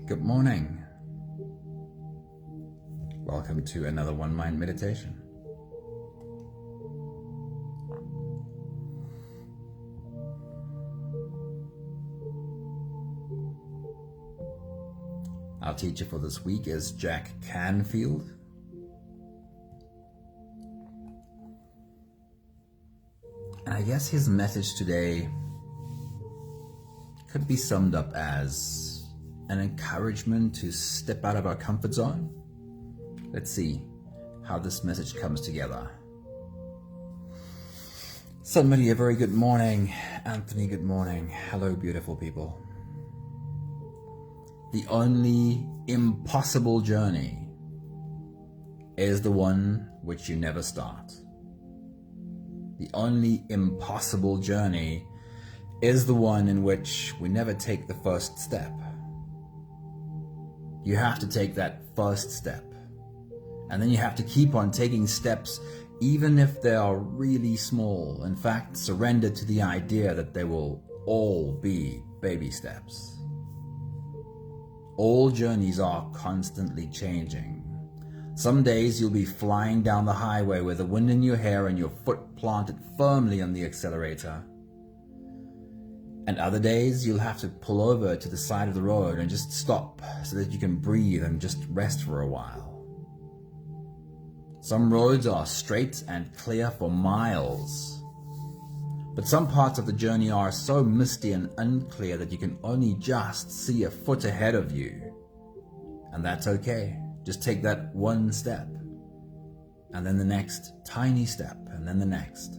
Good morning. Welcome to another One Mind meditation. Our teacher for this week is Jack Canfield. And I guess his message today could be summed up as an encouragement to step out of our comfort zone. Let's see how this message comes together. Somebody, a very good morning. Anthony, good morning. Hello, beautiful people. The only impossible journey is the one which you never start. The only impossible journey is the one in which we never take the first step. You have to take that first step. And then you have to keep on taking steps, even if they are really small. In fact, surrender to the idea that they will all be baby steps. All journeys are constantly changing. Some days you'll be flying down the highway with the wind in your hair and your foot planted firmly on the accelerator. And other days you'll have to pull over to the side of the road and just stop so that you can breathe and just rest for a while. Some roads are straight and clear for miles, but some parts of the journey are so misty and unclear that you can only just see a foot ahead of you. And that's okay. Just take that one step, and then the next tiny step, and then the next.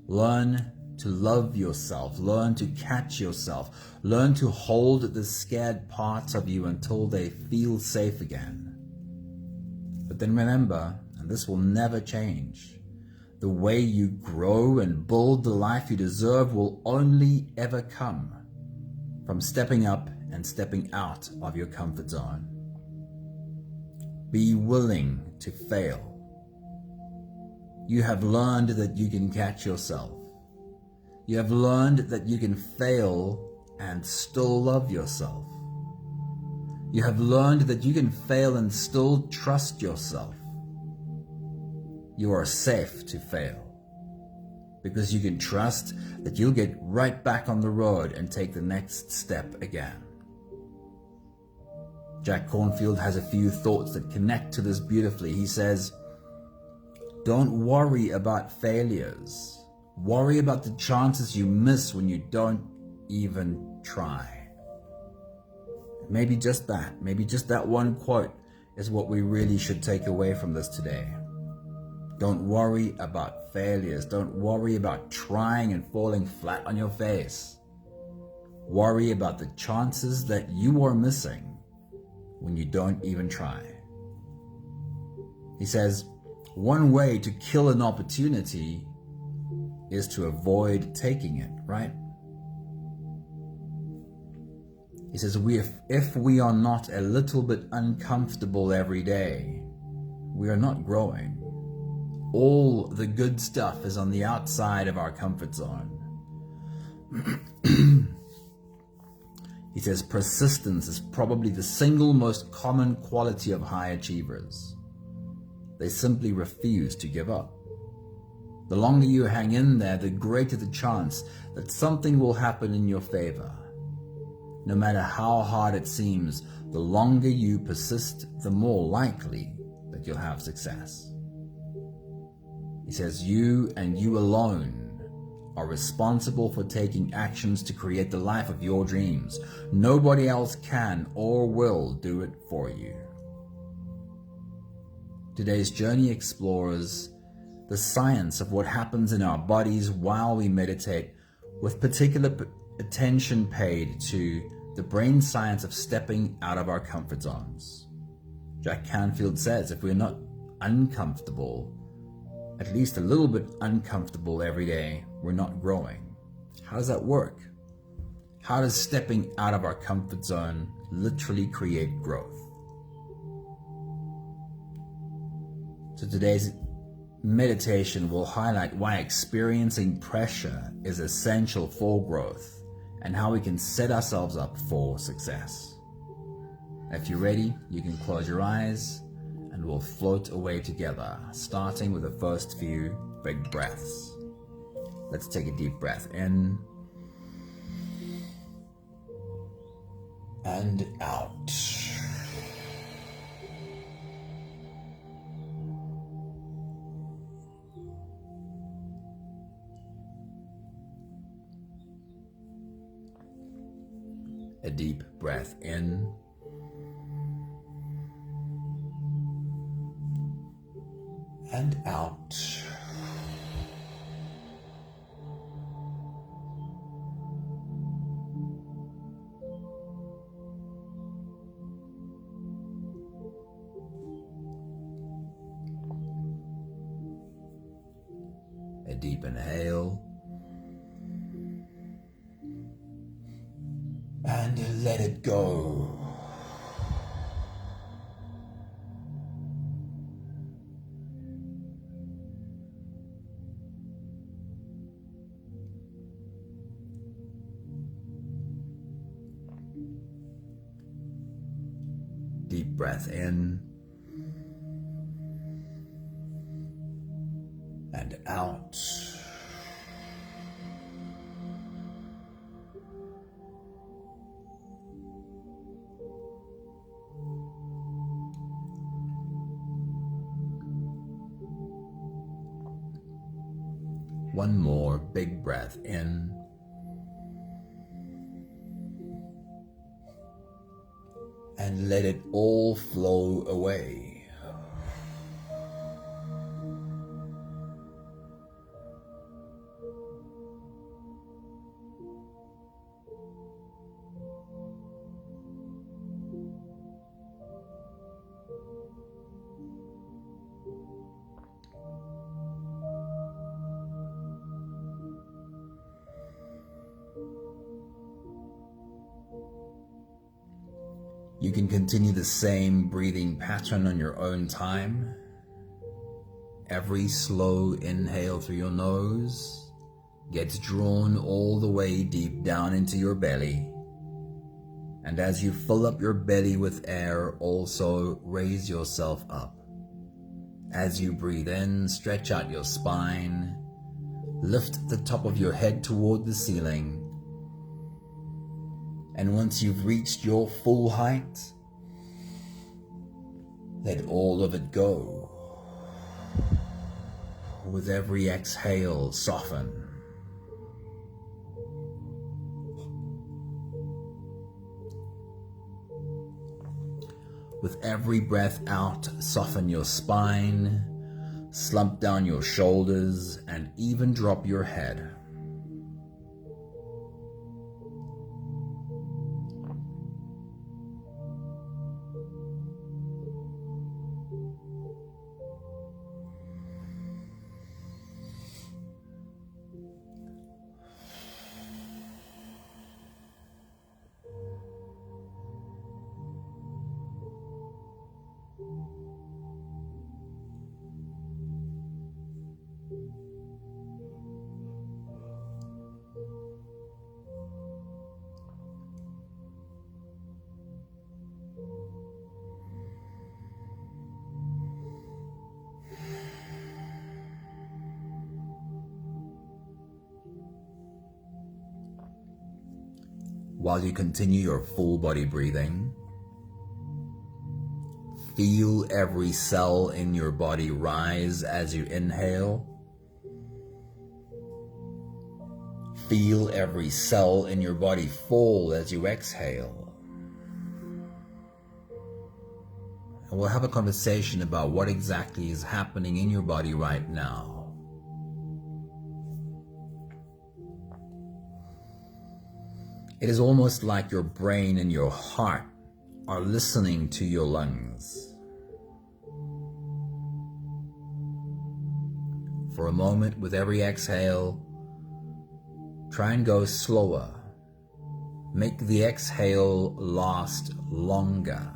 Learn to love yourself, learn to catch yourself, learn to hold the scared parts of you until they feel safe again. But then remember, and this will never change, the way you grow and build the life you deserve will only ever come from stepping up and stepping out of your comfort zone. Be willing to fail. You have learned that you can catch yourself. You have learned that you can fail and still love yourself. You have learned that you can fail and still trust yourself. You are safe to fail because you can trust that you'll get right back on the road and take the next step again. Jack Canfield has a few thoughts that connect to this beautifully. He says, don't worry about failures. Worry about the chances you miss when you don't even try. Maybe just that one quote is what we really should take away from this today. Don't worry about failures. Don't worry about trying and falling flat on your face. Worry about the chances that you are missing when you don't even try. He says, one way to kill an opportunity is to avoid taking it, right? He says, if we are not a little bit uncomfortable every day, we are not growing. All the good stuff is on the outside of our comfort zone. He says, persistence is probably the single most common quality of high achievers. They simply refuse to give up. The longer you hang in there, the greater the chance that something will happen in your favor. No matter how hard it seems, the longer you persist, the more likely that you'll have success. He says, you and you alone are responsible for taking actions to create the life of your dreams. Nobody else can or will do it for you. Today's journey explores the science of what happens in our bodies while we meditate, with particular attention paid to the brain science of stepping out of our comfort zones. Jack Canfield says if we're not uncomfortable, at least a little bit uncomfortable every day, we're not growing. How does that work? How does stepping out of our comfort zone literally create growth? So today's meditation will highlight why experiencing pressure is essential for growth and how we can set ourselves up for success. If you're ready, you can close your eyes and we'll float away together, starting with the first few big breaths. Let's take a deep breath in and out. A deep breath in and out. A deep inhale and let it go. Deep breath in and out. One more big breath in and let it all flow away. You can continue the same breathing pattern on your own time. Every slow inhale through your nose gets drawn all the way deep down into your belly. And as you fill up your belly with air, also raise yourself up. As you breathe in, stretch out your spine, lift the top of your head toward the ceiling. And once you've reached your full height, let all of it go. With every exhale, soften. With every breath out, soften your spine, slump down your shoulders, and even drop your head. While you continue your full body breathing, feel every cell in your body rise as you inhale. Feel every cell in your body fall as you exhale. And we'll have a conversation about what exactly is happening in your body right now. It is almost like your brain and your heart are listening to your lungs. For a moment, with every exhale, try and go slower. Make the exhale last longer.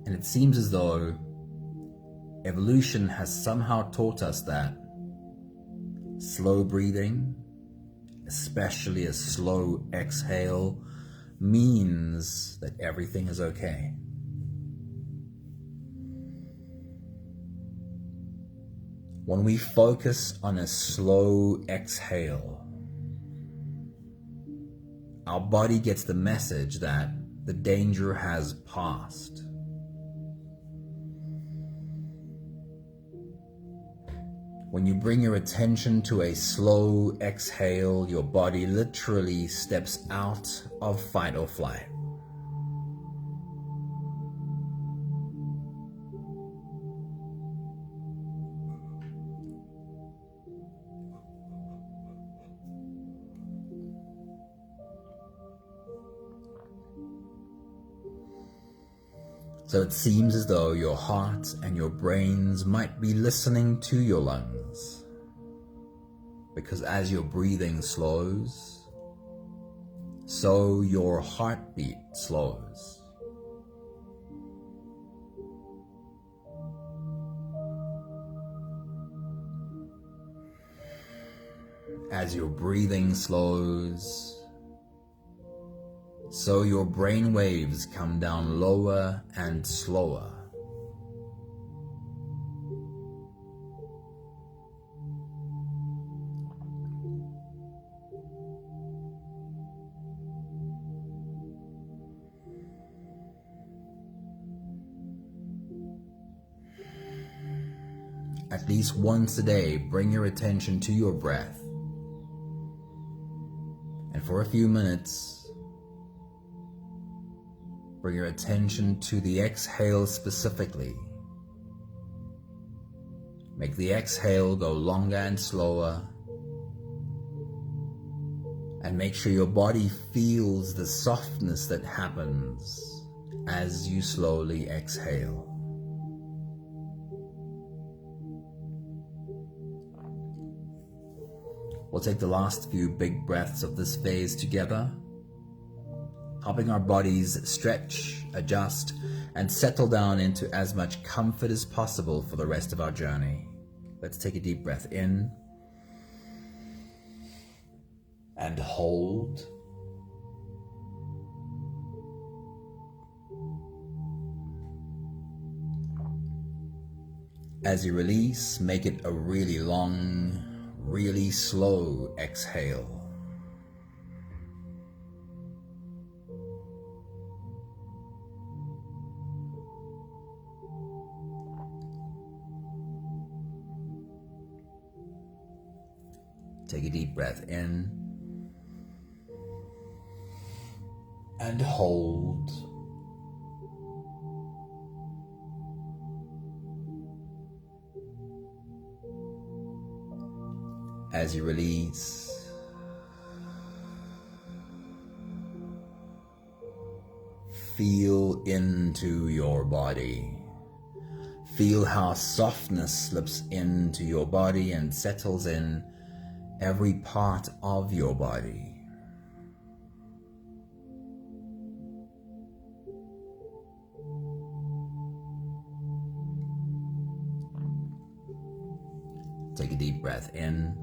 And it seems as though evolution has somehow taught us that Slow breathing, especially a slow exhale, means that everything is okay. When we focus on a slow exhale, our body gets the message that the danger has passed. When you bring your attention to a slow exhale, your body literally steps out of fight or flight. So it seems as though your heart and your brains might be listening to your lungs, because as your breathing slows, so your heartbeat slows. As your breathing slows, so your brain waves come down lower and slower. At least once a day, bring your attention to your breath. And for a few minutes, bring your attention to the exhale specifically. Make the exhale go longer and slower. And make sure your body feels the softness that happens as you slowly exhale. We'll take the last few big breaths of this phase together, helping our bodies stretch, adjust, and settle down into as much comfort as possible for the rest of our journey. Let's take a deep breath in and hold. As you release, make it a really long, really slow exhale. Take a deep breath in and hold. As you release, feel into your body. Feel how softness slips into your body and settles in every part of your body. Take a deep breath in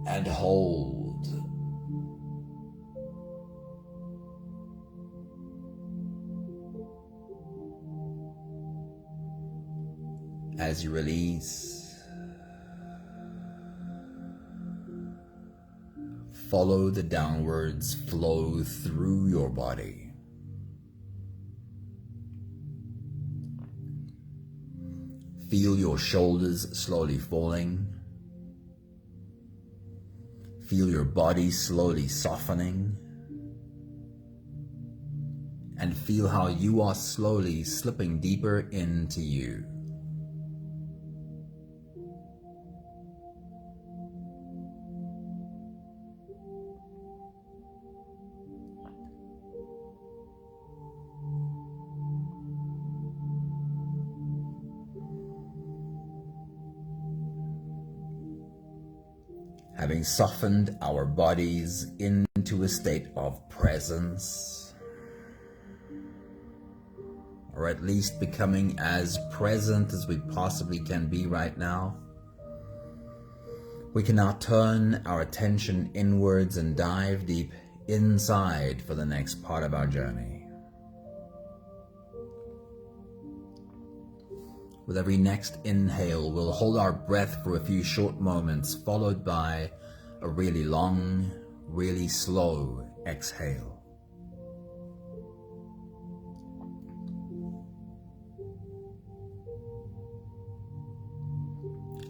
and hold. As you release, follow the downwards flow through your body. Feel your shoulders slowly falling. Feel your body slowly softening. And feel how you are slowly slipping deeper into you. Having softened our bodies into a state of presence, or at least becoming as present as we possibly can be right now, We can now turn our attention inwards and dive deep inside for the next part of our journey. With every next inhale, we'll hold our breath for a few short moments, followed by a really long, really slow exhale.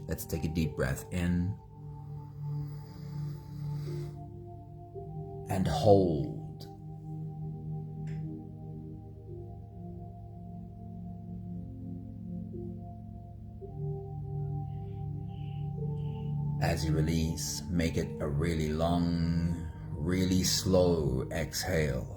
Let's take a deep breath in and hold. As you release, make it a really long, really slow exhale.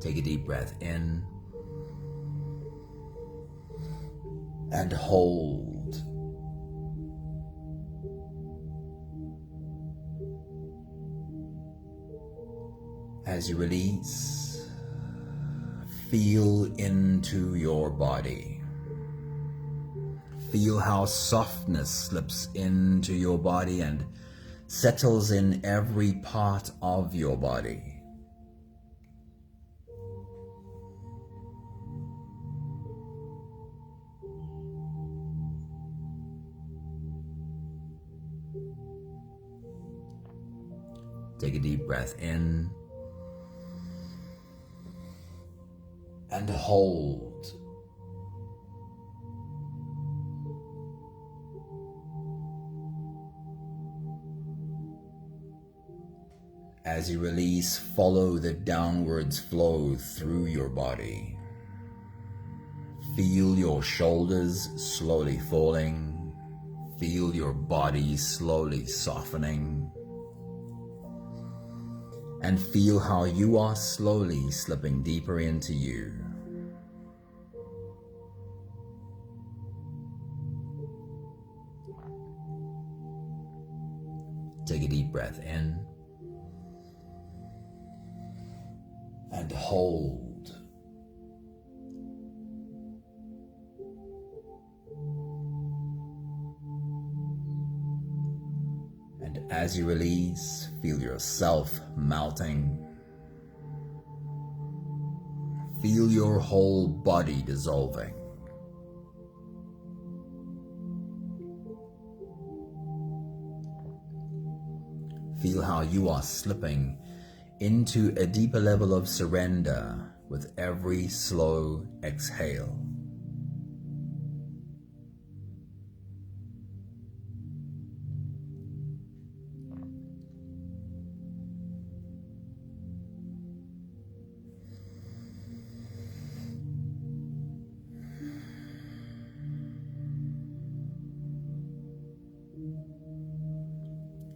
Take a deep breath in and hold. As you release, feel into your body. Feel how softness slips into your body and settles in every part of your body. Take a deep breath in and hold. As you release, follow the downwards flow through your body. Feel your shoulders slowly falling. Feel your body slowly softening. And feel how you are slowly slipping deeper into you. Take a deep breath in and hold. And as you release, feel yourself melting. Feel your whole body dissolving. Feel how you are slipping into a deeper level of surrender with every slow exhale.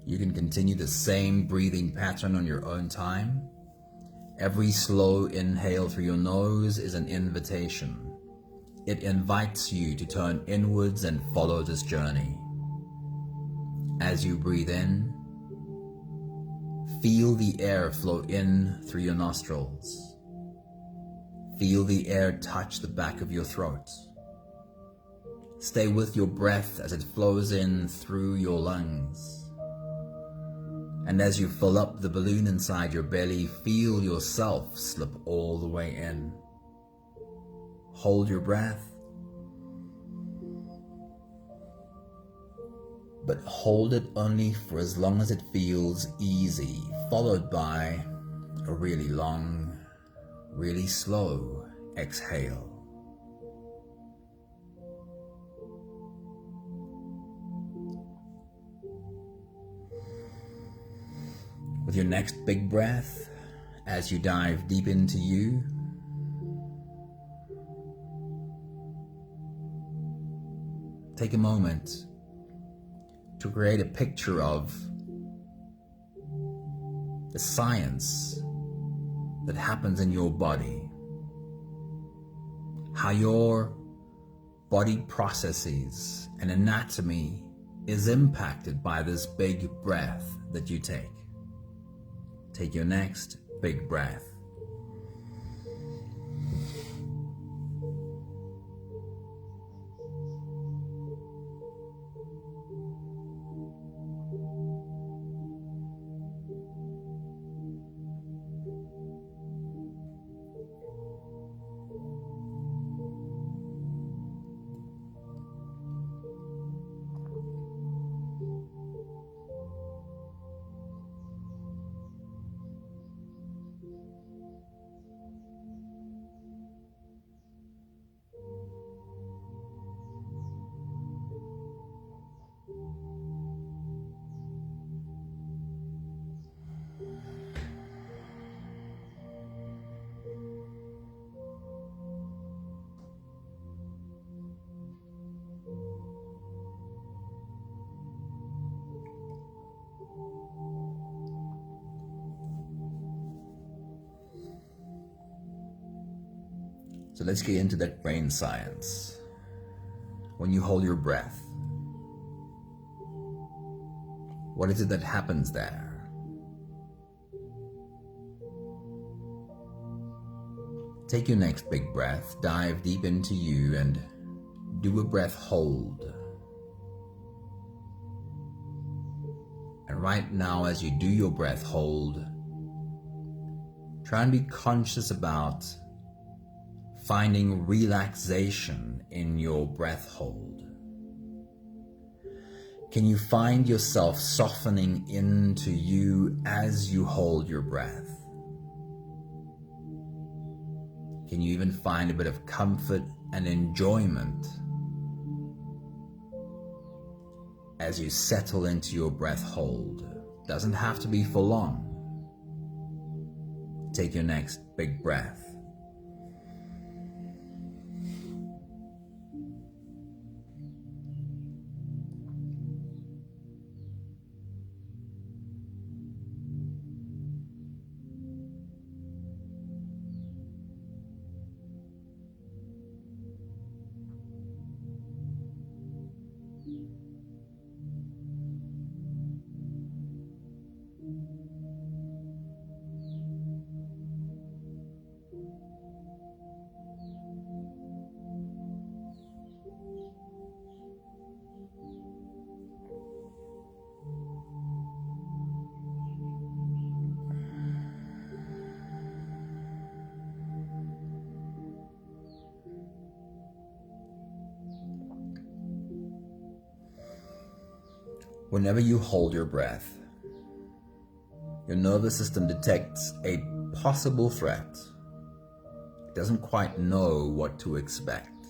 You can continue the same breathing pattern on your own time. Every slow inhale through your nose is an invitation. It invites you to turn inwards and follow this journey. As you breathe in, feel the air flow in through your nostrils. Feel the air touch the back of your throat. Stay with your breath as it flows in through your lungs. And as you fill up the balloon inside your belly, feel yourself slip all the way in. Hold your breath, but hold it only for as long as it feels easy, followed by a really long, really slow exhale. With your next big breath, as you dive deep into you, take a moment to create a picture of the science that happens in your body, how your body processes and anatomy is impacted by this big breath that you take. Take your next big breath. So let's get into that brain science. When you hold your breath, what is it that happens there? Take your next big breath, dive deep into you, and do a breath hold. And right now, as you do your breath hold, try and be conscious about finding relaxation in your breath hold. Can you find yourself softening into you as you hold your breath? Can you even find a bit of comfort and enjoyment as you settle into your breath hold? Doesn't have to be for long. Take your next big breath. Whenever you hold your breath, your nervous system detects a possible threat. It doesn't quite know what to expect.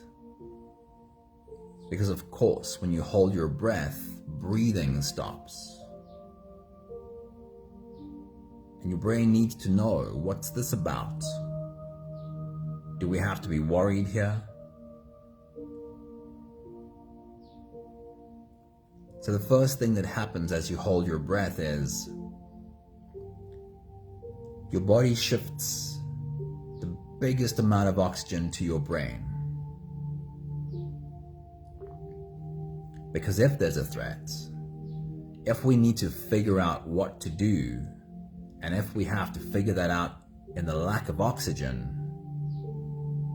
Because of course, when you hold your breath, breathing stops. And your brain needs to know, what's this about? Do we have to be worried here? So the first thing that happens as you hold your breath is your body shifts the biggest amount of oxygen to your brain. Because if there's a threat, if we need to figure out what to do, and if we have to figure that out in the lack of oxygen,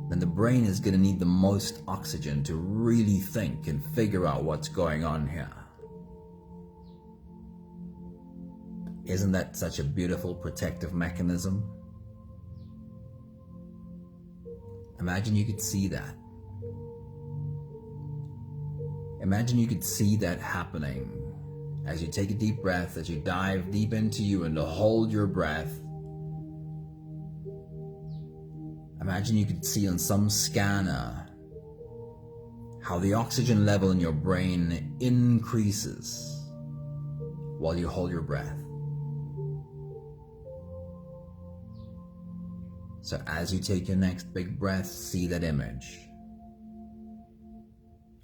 then the brain is going to need the most oxygen to really think and figure out what's going on here. Isn't that such a beautiful protective mechanism? Imagine you could see that. Imagine you could see that happening as you take a deep breath, as you dive deep into you and to hold your breath. Imagine you could see on some scanner how the oxygen level in your brain increases while you hold your breath. So as you take your next big breath, see that image.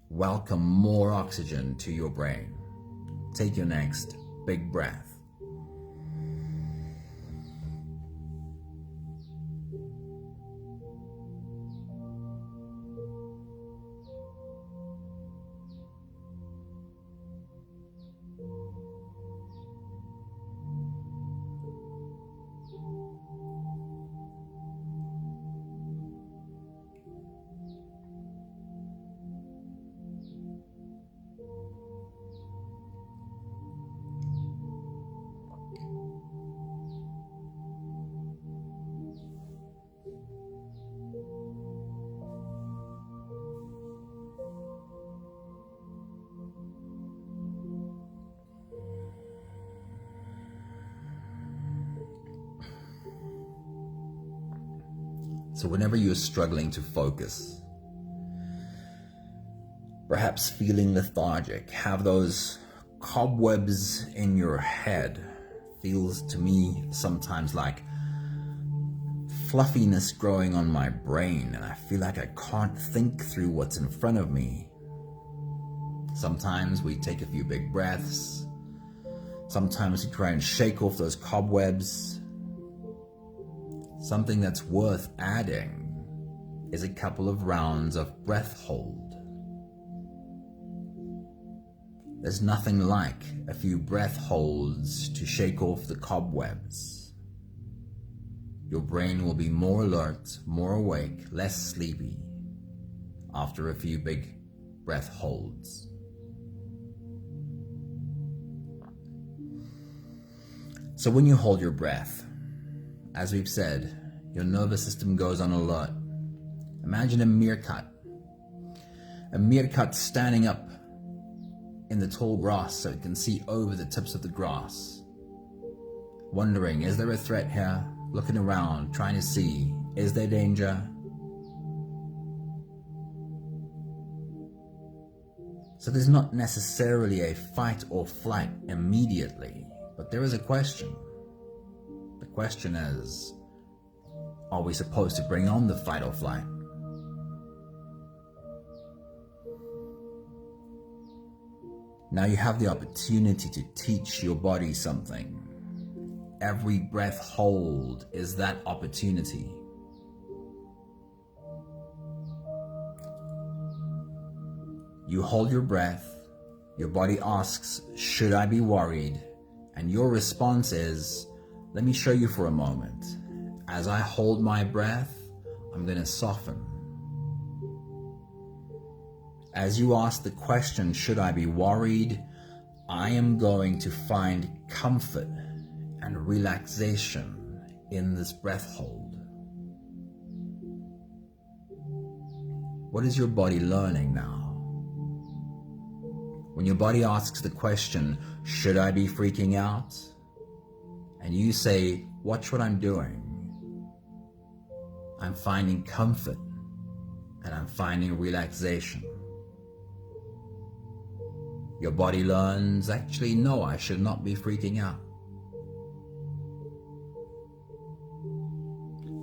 Welcome more oxygen to your brain. Take your next big breath. So whenever you're struggling to focus, perhaps feeling lethargic, have those cobwebs in your head, feels to me sometimes like fluffiness growing on my brain, and I feel like I can't think through what's in front of me. Sometimes we take a few big breaths. Sometimes we try and shake off those cobwebs. Something that's worth adding is a couple of rounds of breath hold. There's nothing like a few breath holds to shake off the cobwebs. Your brain will be more alert, more awake, less sleepy after a few big breath holds. So when you hold your breath, as we've said, your nervous system goes on alert. Imagine a meerkat standing up in the tall grass so it can see over the tips of the grass, wondering, is there a threat here? Looking around, trying to see, is there danger? So there's not necessarily a fight or flight immediately, but there is a question. The question is, are we supposed to bring on the fight or flight? Now you have the opportunity to teach your body something. Every breath hold is that opportunity. You hold your breath, your body asks, should I be worried? And your response is, let me show you for a moment. As I hold my breath, I'm going to soften. As you ask the question, should I be worried? I am going to find comfort and relaxation in this breath hold. What is your body learning now? When your body asks the question, should I be freaking out? And you say, watch what I'm doing. I'm finding comfort and I'm finding relaxation. Your body learns, actually, no, I should not be freaking out.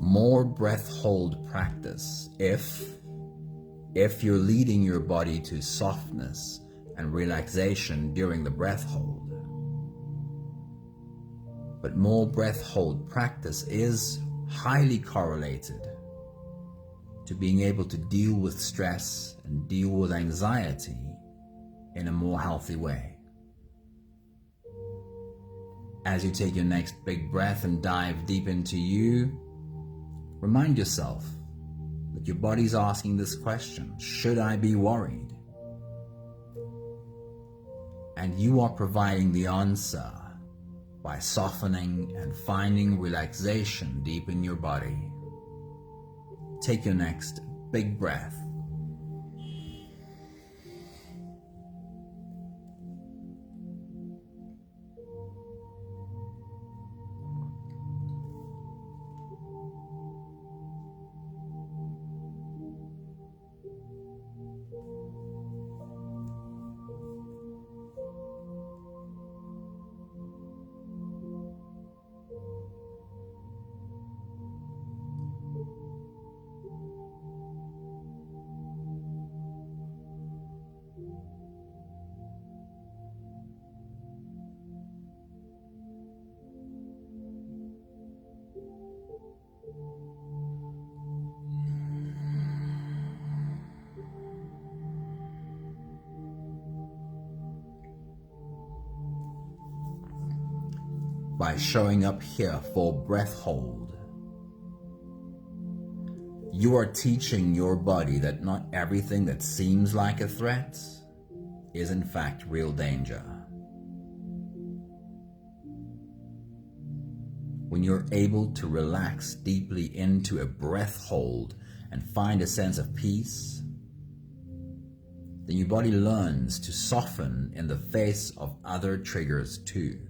More breath hold practice if you're leading your body to softness and relaxation during the breath hold. But more breath hold practice is highly correlated to being able to deal with stress and deal with anxiety in a more healthy way. As you take your next big breath and dive deep into you, remind yourself that your body's asking this question, should I be worried? And you are providing the answer by softening and finding relaxation deep in your body. Take your next big breath. By showing up here for breath hold, you are teaching your body that not everything that seems like a threat is in fact real danger. When you're able to relax deeply into a breath hold and find a sense of peace, then your body learns to soften in the face of other triggers too.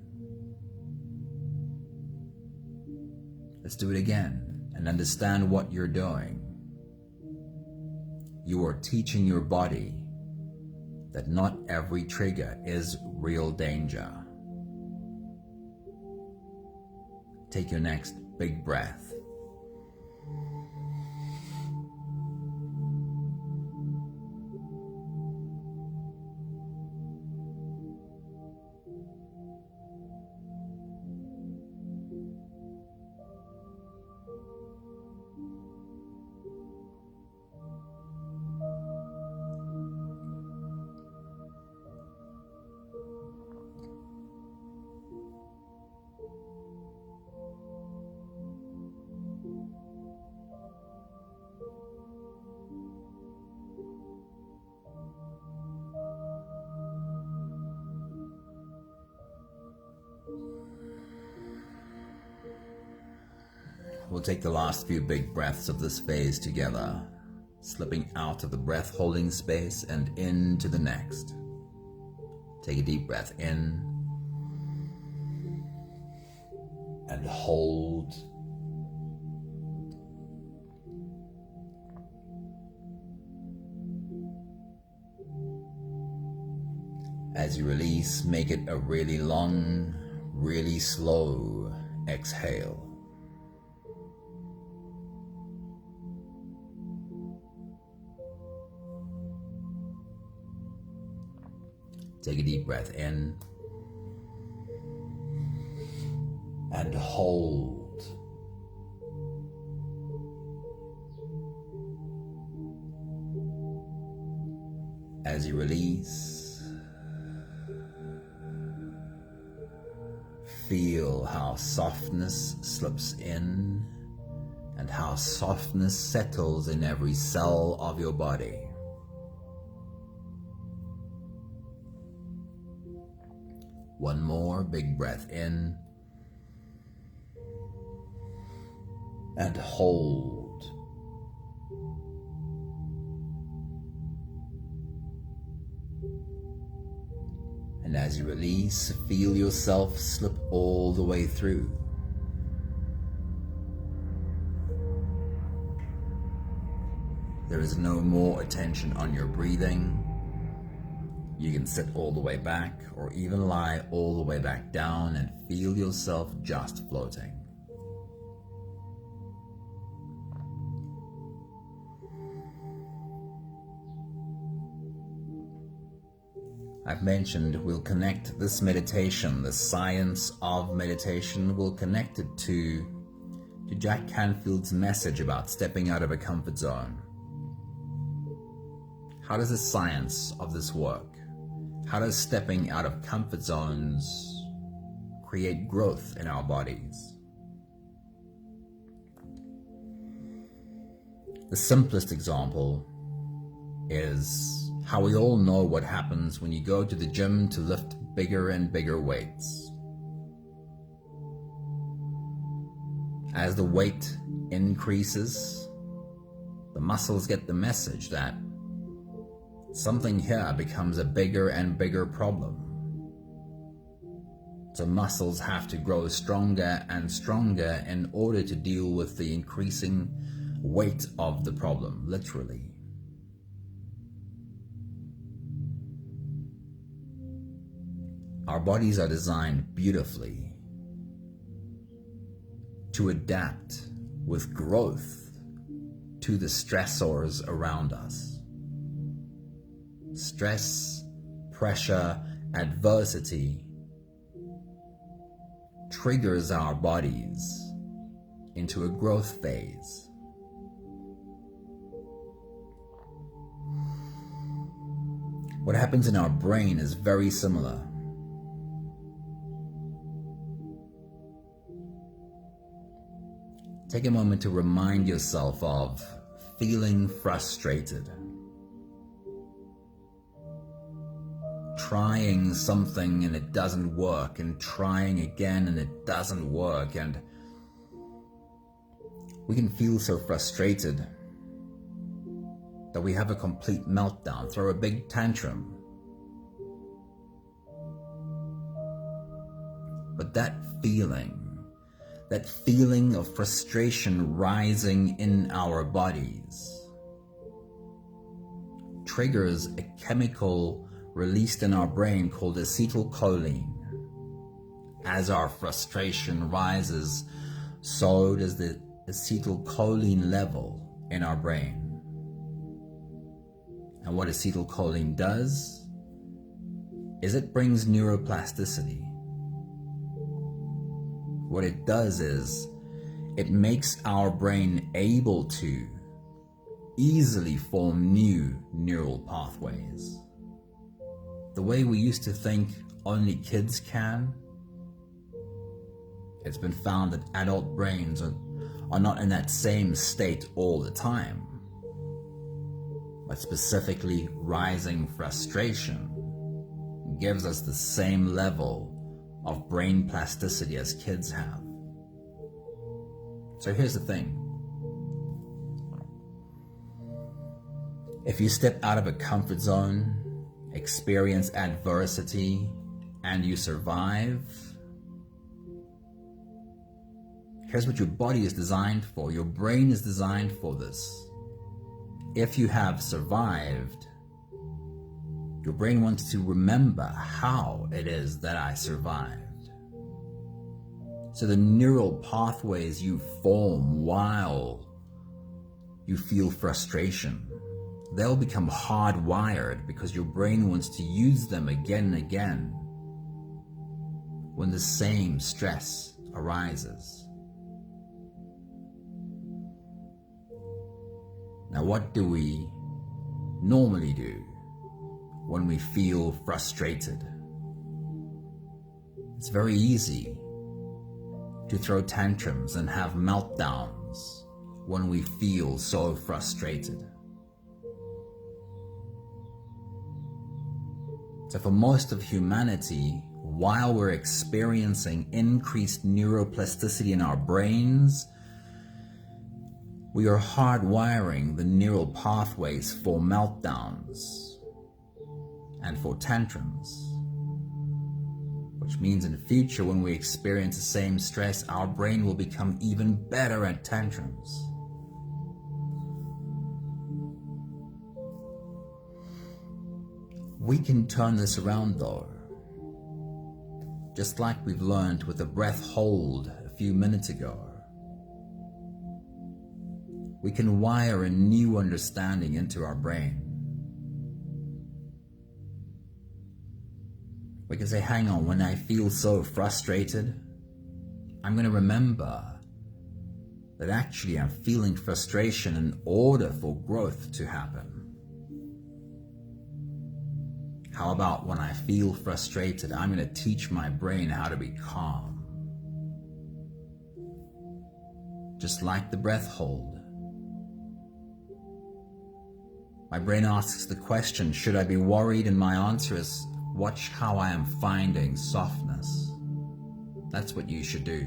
Let's do it again. and understand what you're doing, you are teaching your body that not every trigger is real danger. Take your next big breath. We'll take the last few big breaths of this phase together, slipping out of the breath holding space and into the next. Take a deep breath in and hold. As you release, make it a really long, really slow exhale. Take a deep breath in and hold. As you release, feel how softness slips in and how softness settles in every cell of your body. One more big breath in and hold. And as you release, feel yourself slip all the way through. There is no more attention on your breathing. You can sit all the way back or even lie all the way back down and feel yourself just floating. I've mentioned we'll connect this meditation, the science of meditation, we'll connect it to Jack Canfield's message about stepping out of a comfort zone. How does the science of this work? How does stepping out of comfort zones create growth in our bodies? The simplest example is how we all know what happens when you go to the gym to lift bigger and bigger weights. As the weight increases, the muscles get the message that something here becomes a bigger and bigger problem. So muscles have to grow stronger and stronger in order to deal with the increasing weight of the problem, literally. Our bodies are designed beautifully to adapt with growth to the stressors around us. Stress, pressure, adversity triggers our bodies into a growth phase. What happens in our brain is very similar. Take a moment to remind yourself of feeling frustrated. Trying something and it doesn't work, and trying again and it doesn't work, and we can feel so frustrated that we have a complete meltdown, throw a big tantrum. But that feeling, that feeling of frustration rising in our bodies triggers a chemical released in our brain called acetylcholine. As our frustration rises, so does the acetylcholine level in our brain. And what acetylcholine does is it brings neuroplasticity. What it does is it makes our brain able to easily form new neural pathways. The way we used to think only kids can, it's been found that adult brains are not in that same state all the time. But specifically, rising frustration gives us the same level of brain plasticity as kids have. So here's the thing. If you step out of a comfort zone, experience adversity, and you survive, here's what your body is designed for. Your brain is designed for this. If you have survived, your brain wants to remember how it is that I survived. So the neural pathways you form while you feel frustration, they'll become hardwired because your brain wants to use them again and again when the same stress arises. Now, what do we normally do when we feel frustrated? It's very easy to throw tantrums and have meltdowns when we feel so frustrated. So for most of humanity, while we're experiencing increased neuroplasticity in our brains, we are hardwiring the neural pathways for meltdowns and for tantrums, which means in the future when we experience the same stress, our brain will become even better at tantrums. We can turn this around though, just like we've learned with the breath hold a few minutes ago. We can wire a new understanding into our brain. We can say, hang on, when I feel so frustrated, I'm going to remember that actually I'm feeling frustration in order for growth to happen. How about when I feel frustrated, I'm going to teach my brain how to be calm. Just like the breath hold. My brain asks the question, should I be worried? And my answer is, watch how I am finding softness. That's what you should do.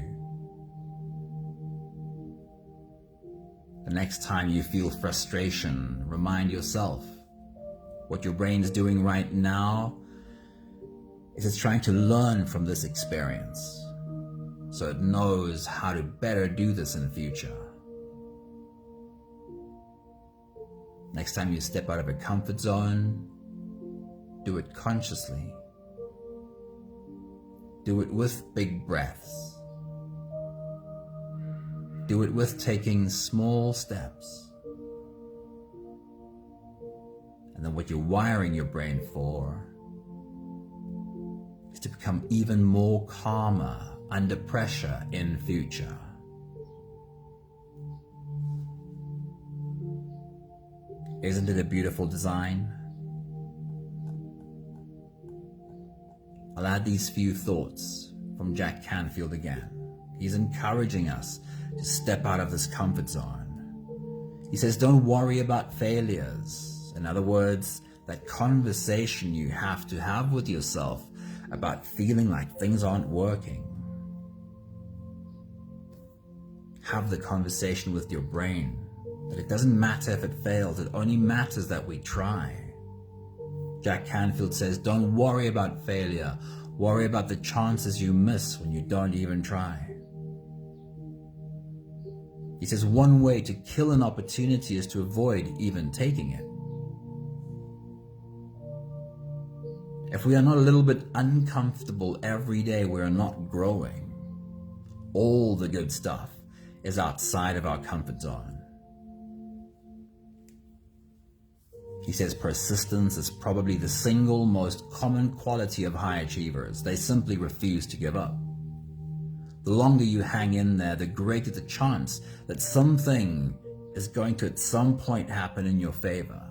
The next time you feel frustration, remind yourself what your brain's doing right now is it's trying to learn from this experience so it knows how to better do this in the future. Next time you step out of a comfort zone, do it consciously. Do it with big breaths. Do it with taking small steps. And then what you're wiring your brain for is to become even more calmer under pressure in future. Isn't it a beautiful design? I'll add these few thoughts from Jack Canfield again. He's encouraging us to step out of this comfort zone. He says, don't worry about failures. In other words, that conversation you have to have with yourself about feeling like things aren't working. Have the conversation with your brain that it doesn't matter if it fails, it only matters that we try. Jack Canfield says, don't worry about failure, worry about the chances you miss when you don't even try. He says one way to kill an opportunity is to avoid even taking it. If we are not a little bit uncomfortable every day, we are not growing. All the good stuff is outside of our comfort zone. He says persistence is probably the single most common quality of high achievers. They simply refuse to give up. The longer you hang in there, the greater the chance that something is going to at some point happen in your favor.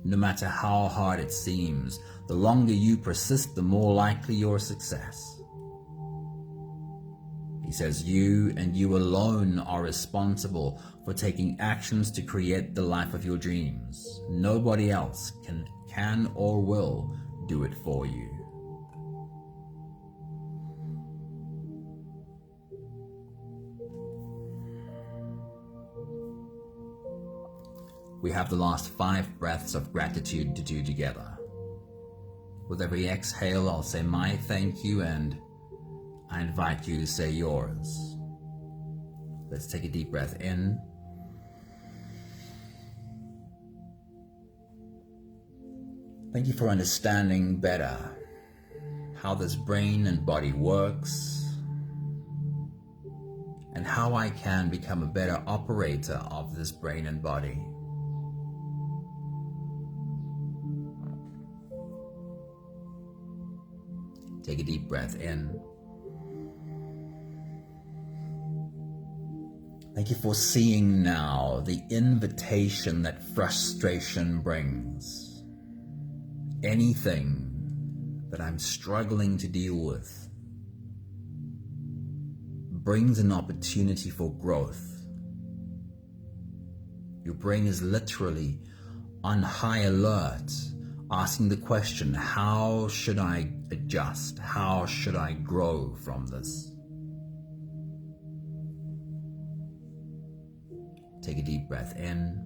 No matter how hard it seems, the longer you persist, the more likely your success. He says you and you alone are responsible for taking actions to create the life of your dreams. Nobody else can or will do it for you. We have the last 5 breaths of gratitude to do together. With every exhale, I'll say my thank you, and I invite you to say yours. Let's take a deep breath in. Thank you for understanding better how this brain and body works, and how I can become a better operator of this brain and body. Take a deep breath in. Thank you for seeing now the invitation that frustration brings. Anything that I'm struggling to deal with brings an opportunity for growth. Your brain is literally on high alert, asking the question, how should I adjust? How should I grow from this? Take a deep breath in.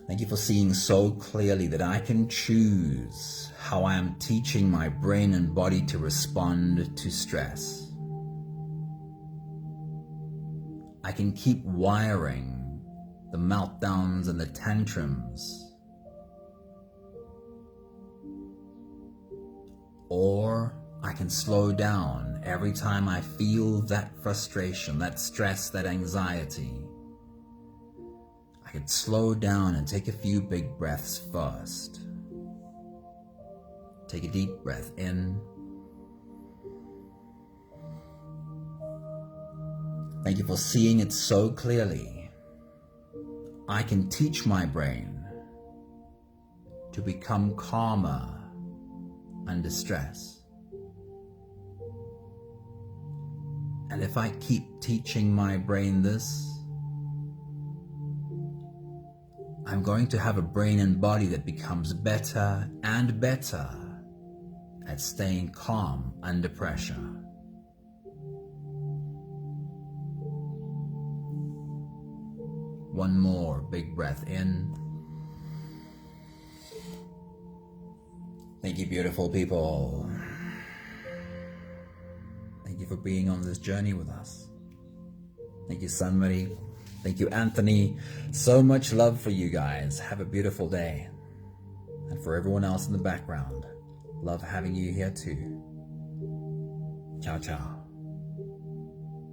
Thank you for seeing so clearly that I can choose how I am teaching my brain and body to respond to stress. I can keep wiring the meltdowns and the tantrums, or I can slow down every time I feel that frustration, that stress, that anxiety. I can slow down and take a few big breaths first. Take a deep breath in. Thank you for seeing it so clearly. I can teach my brain to become calmer under stress. And if I keep teaching my brain this, I'm going to have a brain and body that becomes better and better at staying calm under pressure. One more big breath in. Thank you, beautiful people. Thank you for being on this journey with us. Thank you, Sunmari. Thank you, Anthony. So much love for you guys. Have a beautiful day. And for everyone else in the background, love having you here too. Ciao, ciao.